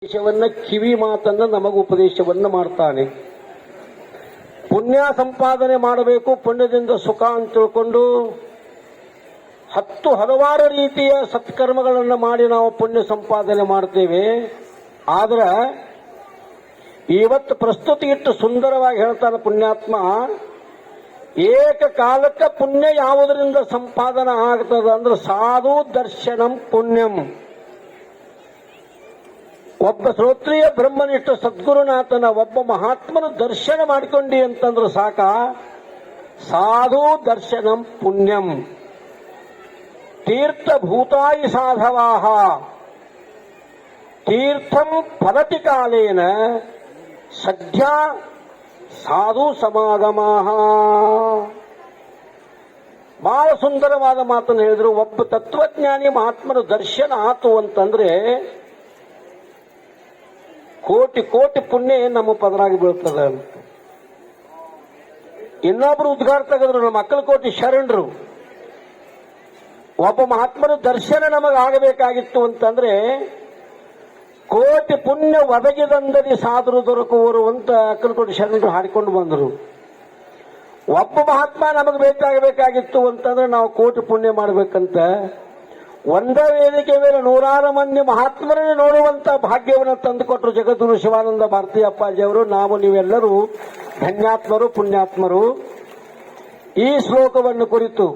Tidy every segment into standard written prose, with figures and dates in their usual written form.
ಉಪದೇಶವನ್ನ ಕಿವಿ ಮಾತನ್ನ ನಮಗೆ ಉಪದೇಶವನ್ನ ಮಾಡ್ತಾನೆ. ಪುಣ್ಯ ಸಂಪಾದನೆ ಮಾಡಬೇಕು, ಪುಣ್ಯದಿಂದ ಸುಖ ಅಂತ ತಿಳ್ಕೊಂಡು ಹಲವಾರು ರೀತಿಯ ಸತ್ಕರ್ಮಗಳನ್ನು ಮಾಡಿ ನಾವು ಪುಣ್ಯ ಸಂಪಾದನೆ ಮಾಡ್ತೇವೆ. ಆದ್ರೆ ಇವತ್ತು ಪ್ರಸ್ತುತಿ ಇಟ್ಟು ಸುಂದರವಾಗಿ ಹೇಳ್ತಾನೆ ಪುಣ್ಯಾತ್ಮ, ಏಕಕಾಲಕ್ಕೆ ಪುಣ್ಯ ಯಾವುದರಿಂದ ಸಂಪಾದನೆ ಆಗ್ತದ ಅಂದ್ರೆ ಸಾಧು ದರ್ಶನಂ ಪುಣ್ಯಂ. ಒಬ್ಬ ಶ್ರೋತ್ರಿಯ ಬ್ರಹ್ಮನಿಷ್ಠ ಸದ್ಗುರುನಾಥನ ಒಬ್ಬ ಮಹಾತ್ಮನ ದರ್ಶನ ಮಾಡಿಕೊಂಡಿ ಅಂತಂದ್ರೆ ಸಾಕ, ಸಾಧು ದರ್ಶನಂ ಪುಣ್ಯಂ. ತೀರ್ಥಭೂತಾಯಿ ಸಾಧವಾಹ ತೀರ್ಥಂ ಫಲತಿ ಕಾಲೇನ ಸದ್ಯ ಸಾಧು ಸಮಾಗಮಾಹ. ಬಹಳ ಸುಂದರವಾದ ಮಾತನ್ನು ಹೇಳಿದ್ರು. ಒಬ್ಬ ತತ್ವಜ್ಞಾನಿ ಮಹಾತ್ಮನ ದರ್ಶನ ಆತು ಅಂತಂದ್ರೆ ಕೋಟಿ ಕೋಟಿ ಪುಣ್ಯ ನಮ್ಮ ಪದರಾಗಿ ಬೀಳ್ತದೆ. ಇನ್ನೊಬ್ರು ಉದ್ಗಾರ ತೆಗೆದ್ರು, ನಮ್ಮ ಮಕ್ಕಳ ಕೋಟಿ ಶರಣರು. ಒಬ್ಬ ಮಹಾತ್ಮನ ದರ್ಶನ ನಮಗಾಗಬೇಕಾಗಿತ್ತು ಅಂತಂದ್ರೆ ಕೋಟಿ ಪುಣ್ಯ ಒದಗಿದಂದರಿ ಸಾಧರು ದೊರಕುವರು ಅಂತ ಅಕ್ಕಲಕೋಟಿ ಶರಣರು ಹಾಡಿಕೊಂಡು ಬಂದರು. ಒಬ್ಬ ಮಹಾತ್ಮ ನಮಗೆ ಬೇಕಾಗಬೇಕಾಗಿತ್ತು ಅಂತಂದ್ರೆ ನಾವು ಕೋಟಿ ಪುಣ್ಯ ಮಾಡಬೇಕಂತ ಒಂದೇ ವೇದಿಕೆ ಮೇಲೆ ನೂರಾರು ಮಂದಿ ಮಹಾತ್ಮರನ್ನು ನೋಡುವಂತ ಭಾಗ್ಯವನ್ನು ತಂದುಕೊಟ್ಟರು ಜಗದ್ಗುರು ಶಿವಾನಂದ ಭಾರತೀ ಅಪ್ಪಾಜಿಯವರು. ನಾವು ನೀವೆಲ್ಲರೂ ಧನ್ಯಾತ್ಮರು, ಪುಣ್ಯಾತ್ಮರು. ಈ ಶ್ಲೋಕವನ್ನು ಕುರಿತು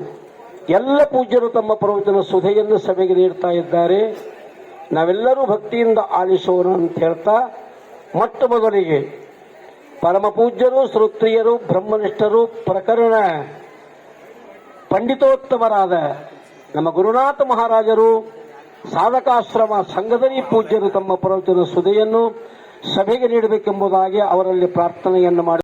ಎಲ್ಲ ಪೂಜ್ಯರು ತಮ್ಮ ಪ್ರವಚನ ಸುಧೆಯನ್ನು ಸಭೆಗೆ ನೀಡ್ತಾ ಇದ್ದಾರೆ. ನಾವೆಲ್ಲರೂ ಭಕ್ತಿಯಿಂದ ಆಲಿಸೋಣ ಅಂತ ಹೇಳ್ತಾ, ಮೊಟ್ಟ ಮೊದಲಿಗೆ ಪರಮ ಪೂಜ್ಯರು, ಶ್ರೋತ್ರಿಯರು, ಬ್ರಹ್ಮನಿಷ್ಠರು, ಪ್ರಕರಣ ಪಂಡಿತೋತ್ತಮರಾದ ನಮ್ಮ ಗುರುನಾಥ ಮಹಾರಾಜರು, ಸಾಧಕಾಶ್ರಮ ಸಂಘದಲ್ಲಿ ಪೂಜ್ಯರು ತಮ್ಮ ಪ್ರವಚನ ಸುಧೆಯನ್ನು ಸಭೆಗೆ ನೀಡಬೇಕೆಂಬುದಾಗಿ ಅವರಲ್ಲಿ ಪ್ರಾರ್ಥನೆಯನ್ನು ಮಾಡಿ